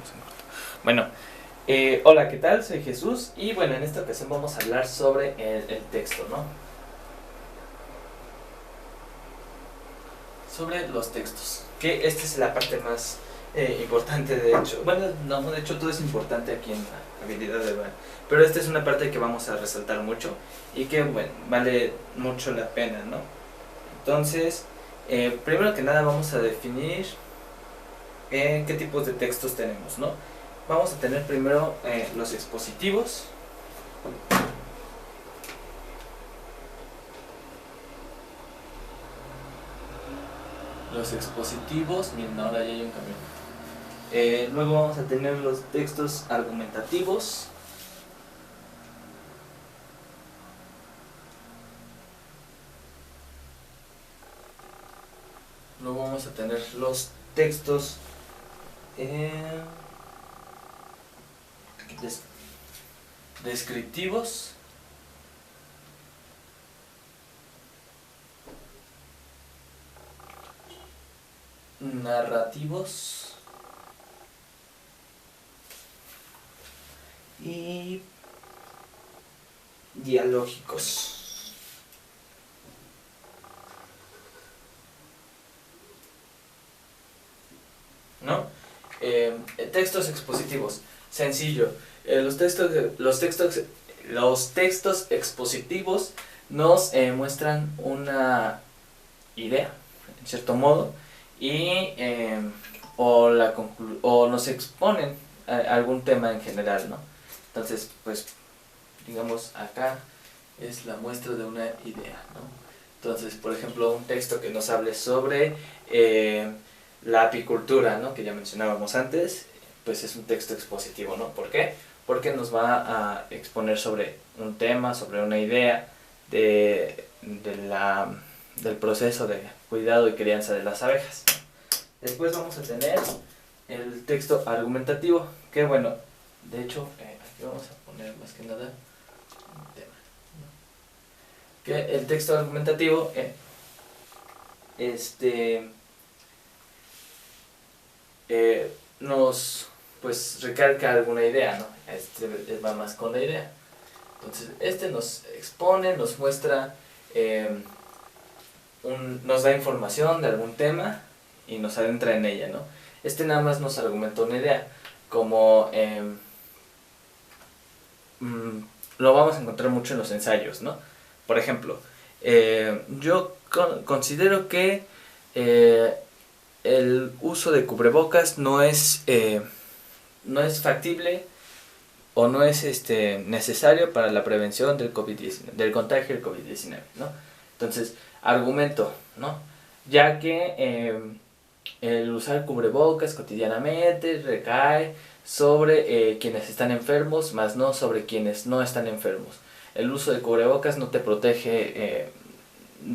estamos en corto. Bueno, hola, ¿qué tal? Soy Jesús y bueno, en esta ocasión vamos a hablar sobre el texto, ¿no? Sobre los textos, que esta es la parte más importante, de hecho. Bueno, no, de hecho todo es importante aquí en la habilidad de Van, pero esta es una parte que vamos a resaltar mucho y que, bueno, vale mucho la pena, ¿no? Entonces, primero que nada vamos a definir qué tipos de textos tenemos, ¿no? Vamos a tener primero los expositivos. Los expositivos, miren, ahora ya hay un cambio. Luego vamos a tener los textos argumentativos. Luego vamos a tener los textos descriptivos. Narrativos y dialógicos. ¿No? Textos expositivos. Sencillo. Los textos expositivos nos muestran una idea, en cierto modo, y o nos exponen algún tema en general, ¿no? Entonces, pues, digamos, acá es la muestra de una idea, ¿no? Entonces, por ejemplo, un texto que nos hable sobre la apicultura, ¿no? Que ya mencionábamos antes, pues es un texto expositivo, ¿no? ¿Por qué? Porque nos va a exponer sobre un tema, sobre una idea del proceso de cuidado y crianza de las abejas. Después vamos a tener el texto argumentativo, que bueno, de hecho, aquí vamos a poner más que nada un tema, ¿no? Que el texto argumentativo nos pues recalca alguna idea, ¿no? Va más con la idea. Entonces, nos expone, nos muestra, nos da información de algún tema y nos adentra en ella, ¿no? Nada más nos argumenta una idea, como lo vamos a encontrar mucho en los ensayos, ¿no? Por ejemplo, yo considero que el uso de cubrebocas no es factible o no es necesario para la prevención del del contagio del COVID-19, ¿no? Entonces, argumento, ¿no? Ya que el usar cubrebocas cotidianamente recae sobre quienes están enfermos, más no sobre quienes no están enfermos. El uso de cubrebocas no te protege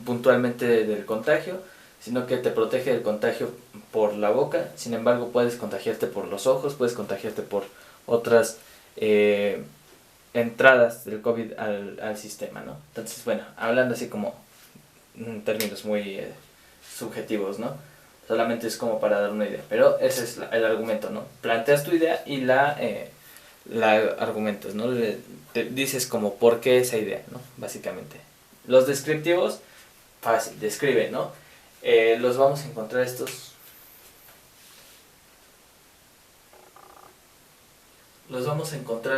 puntualmente del contagio, sino que te protege del contagio por la boca. Sin embargo, puedes contagiarte por los ojos, puedes contagiarte por otras entradas del COVID al sistema, ¿no? Entonces, bueno, hablando así como en términos muy subjetivos, ¿no? Solamente es como para dar una idea, pero ese es el argumento, ¿no? Planteas tu idea y la argumentas, ¿no? Te dices como por qué esa idea, ¿no? Básicamente. Los descriptivos, fácil, describe, ¿no? Los vamos a encontrar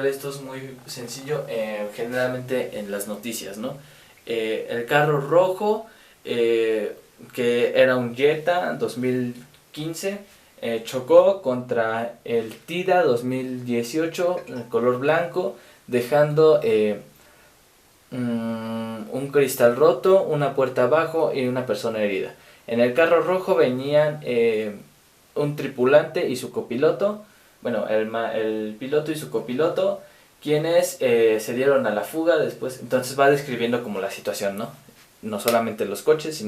estos muy sencillo, generalmente en las noticias, ¿no? El carro rojo, que era un Jetta 2015, chocó contra el Tida 2018, en color blanco, dejando un cristal roto, una puerta abajo y una persona herida. En el carro rojo venían un tripulante y su copiloto, bueno, el piloto y su copiloto, quienes se dieron a la fuga después. Entonces va describiendo como la situación, ¿no? No solamente los coches,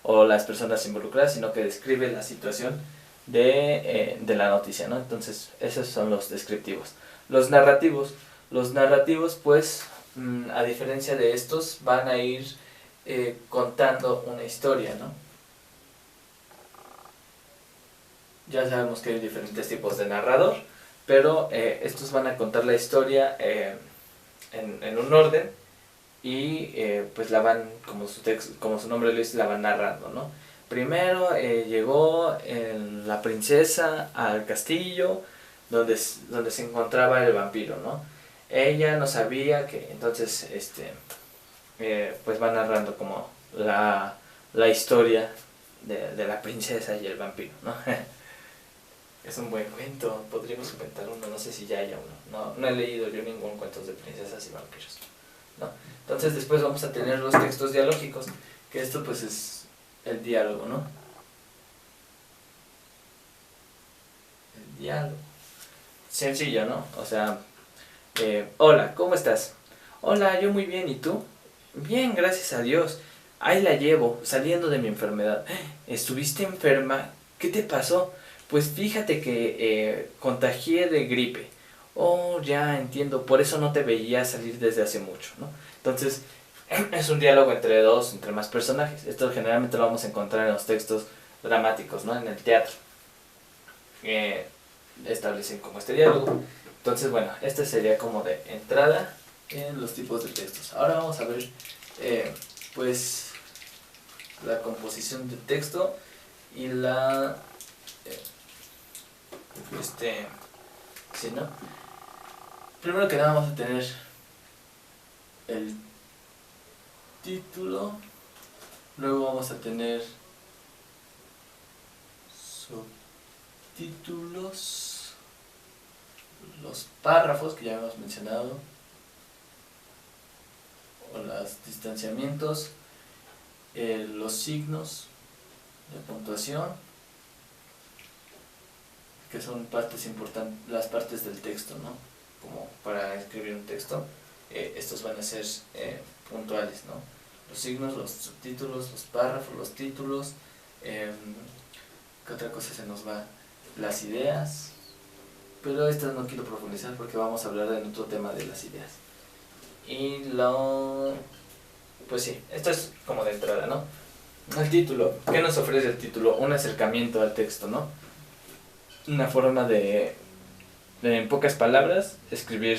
o las personas involucradas, sino que describe la situación de la noticia, ¿no? Entonces, esos son los descriptivos. Los narrativos, pues, a diferencia de estos, van a ir contando una historia, ¿no? Ya sabemos que hay diferentes tipos de narrador. pero estos van a contar la historia en un orden y pues la van, como su nombre lo dice, la van narrando, ¿no? Primero llegó la princesa al castillo donde se encontraba el vampiro, ¿no? Ella no sabía que, entonces, pues va narrando como la historia de la princesa y el vampiro, ¿no? Es un buen cuento, podríamos inventar uno, no sé si ya haya uno. No he leído yo ningún cuento de princesas y vampiros, ¿no? Entonces después vamos a tener los textos dialógicos, que esto pues es el diálogo, ¿no? El diálogo. Sencillo, ¿no? O sea, hola, ¿cómo estás? Hola, yo muy bien, ¿y tú? Bien, gracias a Dios. Ahí la llevo, saliendo de mi enfermedad. ¿Estuviste enferma? ¿Qué te pasó? Pues fíjate que contagié de gripe. Oh, ya entiendo, por eso no te veía salir desde hace mucho, ¿no? Entonces, es un diálogo entre más personajes. Esto generalmente lo vamos a encontrar en los textos dramáticos, ¿no? En el teatro. Establecen como este diálogo. Entonces, bueno, este sería como de entrada en los tipos de textos. Ahora vamos a ver, pues, la composición del texto y la... ¿sí, no? Primero que nada vamos a tener el título, luego vamos a tener subtítulos, los párrafos que ya hemos mencionado, o los distanciamientos, los signos de puntuación, que son partes importantes, las partes del texto, ¿no? Como para escribir un texto, estos van a ser puntuales, ¿no? Los signos, los subtítulos, los párrafos, los títulos, ¿qué otra cosa se nos va? Las ideas, pero estas no quiero profundizar porque vamos a hablar en otro tema de las ideas. Y pues sí, esto es como de entrada, ¿no? El título, ¿qué nos ofrece el título? Un acercamiento al texto, ¿no? Una forma de en pocas palabras, escribir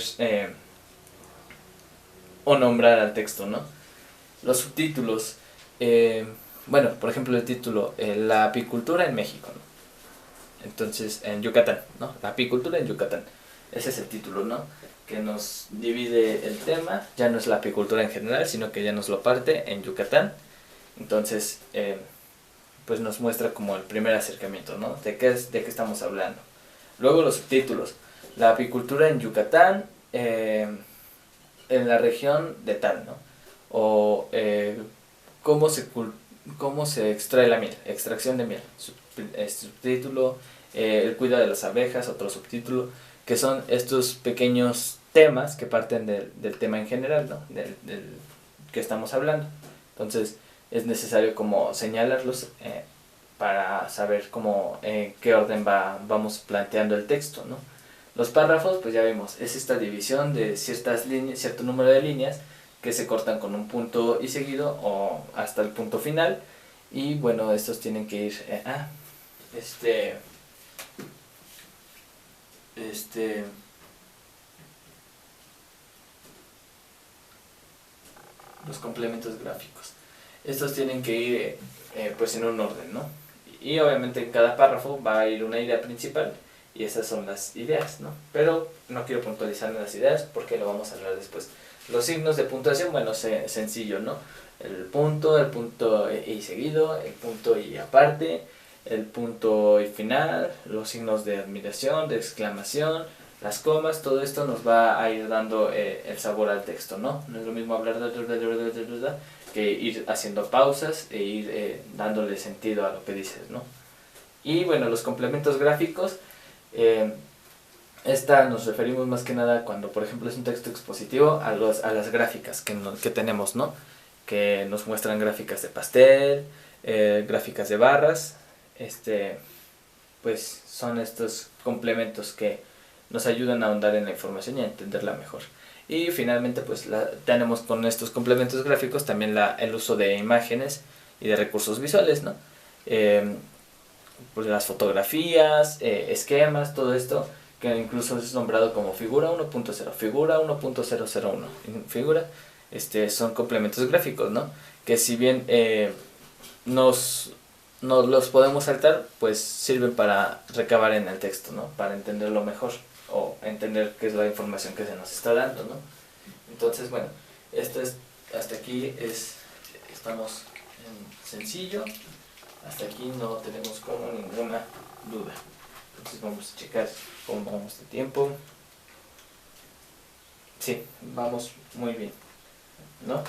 o nombrar al texto, ¿no? Los subtítulos, bueno, por ejemplo el título, la apicultura en México, ¿no? Entonces, en Yucatán, ¿no? La apicultura en Yucatán, ese es el título, ¿no? Que nos divide el tema, ya no es la apicultura en general, sino que ya nos lo parte en Yucatán. Entonces, pues nos muestra como el primer acercamiento, ¿no? De qué estamos hablando. Luego los subtítulos, la apicultura en Yucatán, en la región de tal, ¿no? O cómo se extrae la miel, extracción de miel, subtítulo, el cuidado de las abejas, otro subtítulo, que son estos pequeños temas que parten del tema en general, ¿no? Del que estamos hablando. Entonces es necesario como señalarlos para saber cómo, qué orden vamos planteando el texto, ¿no? Los párrafos, pues ya vimos, es esta división de ciertas líneas, cierto número de líneas que se cortan con un punto y seguido o hasta el punto final. Y bueno, estos tienen que ir los complementos gráficos. Estos tienen que ir pues en un orden, ¿no? Y obviamente en cada párrafo va a ir una idea principal y esas son las ideas, ¿no? Pero no quiero puntualizar las ideas porque lo vamos a hablar después. Los signos de puntuación, bueno, sencillo, ¿no? El punto y seguido, el punto y aparte, el punto y final, los signos de admiración, de exclamación, las comas, todo esto nos va a ir dando el sabor al texto, ¿no? No es lo mismo hablar que ir haciendo pausas e ir dándole sentido a lo que dices, ¿no? Y bueno, los complementos gráficos, nos referimos más que nada cuando, por ejemplo, es un texto expositivo a las gráficas que tenemos, ¿no? Que nos muestran gráficas de pastel, gráficas de barras, pues son estos complementos que nos ayudan a ahondar en la información y a entenderla mejor. Y finalmente pues tenemos con estos complementos gráficos también el uso de imágenes y de recursos visuales, ¿no? Pues las fotografías, esquemas, todo esto que incluso es nombrado como figura 1.0, figura 1.001. Figura, son complementos gráficos, ¿no? Que si bien nos los podemos saltar, pues sirven para recabar en el texto, ¿no? Para entenderlo mejor o entender qué es la información que se nos está dando, ¿no? Entonces, bueno, hasta aquí estamos en sencillo, hasta aquí no tenemos como ninguna duda. Entonces vamos a checar cómo vamos de tiempo. Sí, vamos muy bien, ¿no?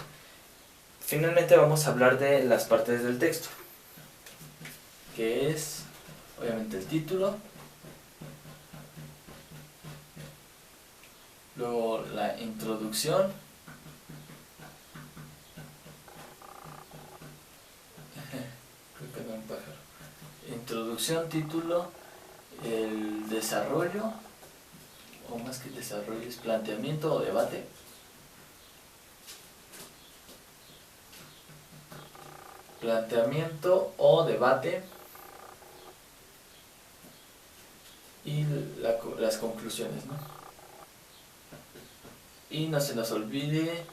Finalmente vamos a hablar de las partes del texto, que es obviamente el título, luego la introducción, creo que no un pájaro, introducción, título, el desarrollo, o más que desarrollo es planteamiento o debate, y las conclusiones, ¿no? Y no se nos olvide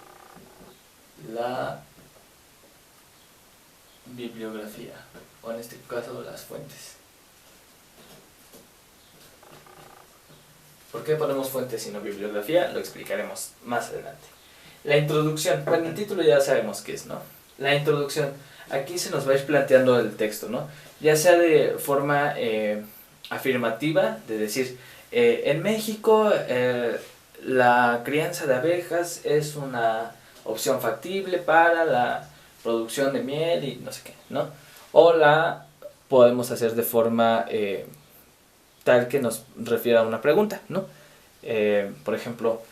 la bibliografía, o en este caso las fuentes. ¿Por qué ponemos fuentes y no bibliografía? Lo explicaremos más adelante. La introducción, bueno, el título ya sabemos qué es, ¿no? La introducción, aquí se nos va a ir planteando el texto, ¿no? Ya sea de forma afirmativa, de decir, en México la crianza de abejas es una opción factible para la producción de miel y no sé qué, ¿no? O la podemos hacer de forma tal que nos refiera a una pregunta, ¿no? Por ejemplo,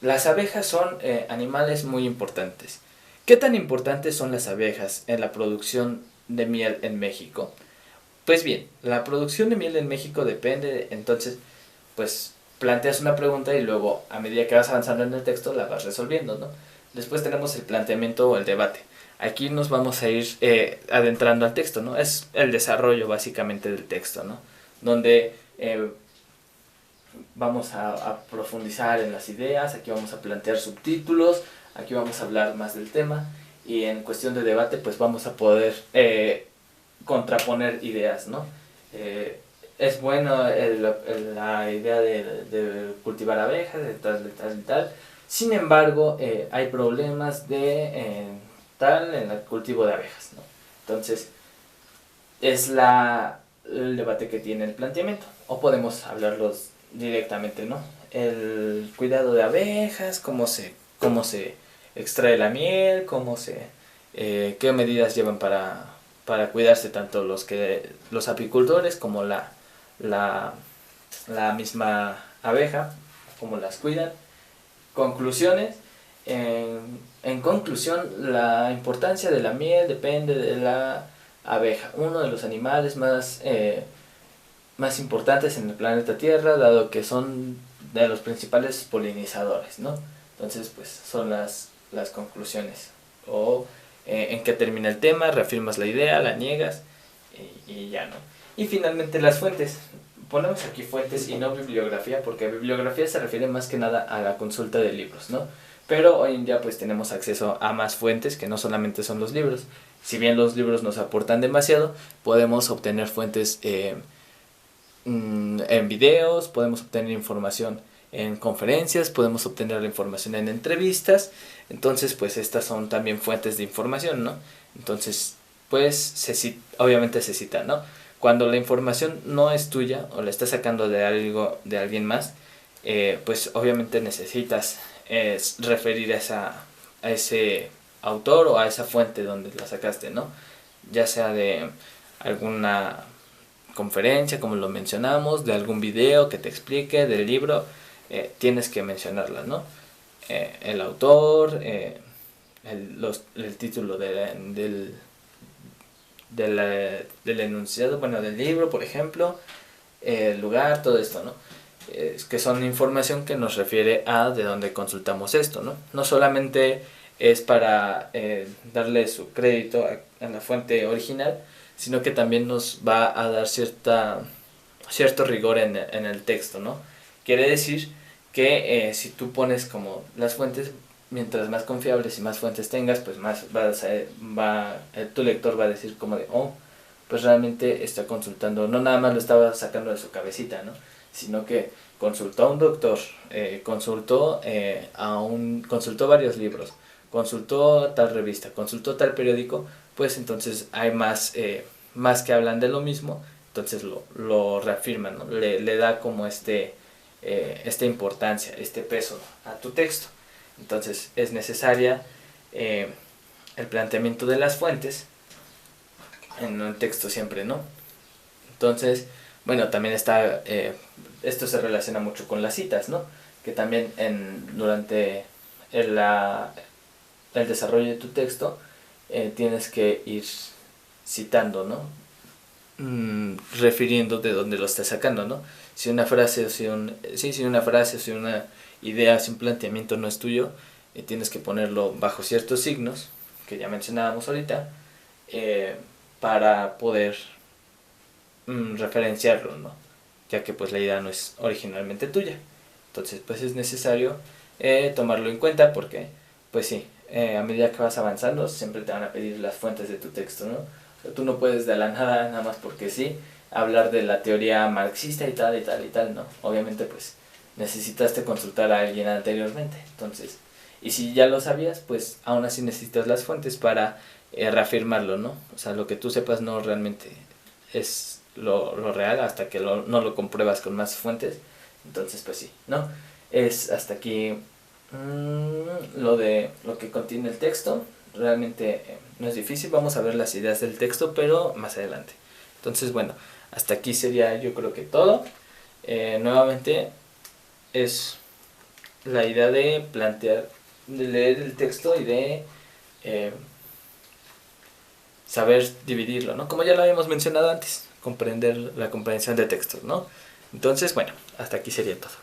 las abejas son animales muy importantes. ¿Qué tan importantes son las abejas en la producción de miel en México? Pues bien, la producción de miel en México depende, entonces, pues planteas una pregunta y luego, a medida que vas avanzando en el texto, la vas resolviendo, ¿no? Después tenemos el planteamiento o el debate. Aquí nos vamos a ir adentrando al texto, ¿no? Es el desarrollo básicamente del texto, ¿no? Donde vamos a profundizar en las ideas, aquí vamos a plantear subtítulos, aquí vamos a hablar más del tema y en cuestión de debate pues vamos a poder contraponer ideas, ¿no? Es bueno la idea de cultivar abejas, de tal. Sin embargo, hay problemas en el cultivo de abejas, ¿no? Entonces, es el debate que tiene el planteamiento. O podemos hablarlos directamente, ¿no? El cuidado de abejas, cómo se extrae la miel, qué medidas llevan para cuidarse tanto los apicultores como la misma abeja, cómo las cuidan. Conclusiones. En conclusión, la importancia de la miel depende de la abeja, uno de los animales más importantes en el planeta Tierra, dado que son de los principales polinizadores, ¿no? Entonces, pues son las conclusiones. O en qué termina el tema, reafirmas la idea, la niegas y ya, ¿no? Y finalmente las fuentes. Ponemos aquí fuentes y no bibliografía, porque bibliografía se refiere más que nada a la consulta de libros, ¿no? Pero hoy en día pues tenemos acceso a más fuentes que no solamente son los libros. Si bien los libros nos aportan demasiado, podemos obtener fuentes en videos, podemos obtener información en conferencias, podemos obtener la información en entrevistas. Entonces pues estas son también fuentes de información, ¿no? Entonces pues obviamente se cita, ¿no? Cuando la información no es tuya o la estás sacando de alguien más, pues obviamente necesitas referir a ese autor o a esa fuente donde la sacaste, ¿no? Ya sea de alguna conferencia, como lo mencionamos, de algún video que te explique, del libro, tienes que mencionarla, ¿no? El autor, el título del enunciado, bueno, del libro, por ejemplo, el lugar, todo esto, ¿no? Que son información que nos refiere a de dónde consultamos esto, ¿no? No solamente es para darle su crédito a la fuente original, sino que también nos va a dar cierta cierto rigor en el texto, ¿no? Quiere decir que si tú pones como las fuentes, mientras más confiables y más fuentes tengas, pues más tu lector va a decir como de, oh, pues realmente está consultando, no nada más lo estaba sacando de su cabecita, ¿no? Sino que consultó a un doctor, consultó varios libros, consultó tal revista, consultó tal periódico, pues entonces hay más que hablan de lo mismo, entonces lo reafirman, ¿no? Le da como esta importancia, este peso a tu texto. Entonces es necesaria el planteamiento de las fuentes en un texto siempre, ¿no? Entonces, bueno, también esto se relaciona mucho con las citas, ¿no? Que también durante el desarrollo de tu texto tienes que ir citando, ¿no? Refiriendo de dónde lo estás sacando, ¿no? Si una frase o si una frase o si una idea, si un planteamiento no es tuyo, tienes que ponerlo bajo ciertos signos que ya mencionábamos ahorita, para poder referenciarlo, ¿no? Ya que pues la idea no es originalmente tuya. Entonces pues es necesario tomarlo en cuenta porque pues sí, a medida que vas avanzando siempre te van a pedir las fuentes de tu texto, ¿no? O sea, tú no puedes de la nada más porque sí hablar de la teoría marxista y tal y tal y tal, ¿no? Obviamente pues necesitaste consultar a alguien anteriormente, entonces, y si ya lo sabías, pues aún así necesitas las fuentes para reafirmarlo, ¿no? O sea, lo que tú sepas no realmente es lo real hasta que no lo compruebas con más fuentes. Entonces pues sí, ¿no? Es hasta aquí lo que contiene el texto. Realmente no es difícil, vamos a ver las ideas del texto, pero más adelante. Entonces bueno, hasta aquí sería yo creo que todo. Nuevamente es la idea de leer el texto y de saber dividirlo, ¿no? Como ya lo habíamos mencionado antes, comprender la comprensión de textos, ¿no? Entonces, bueno, hasta aquí sería todo.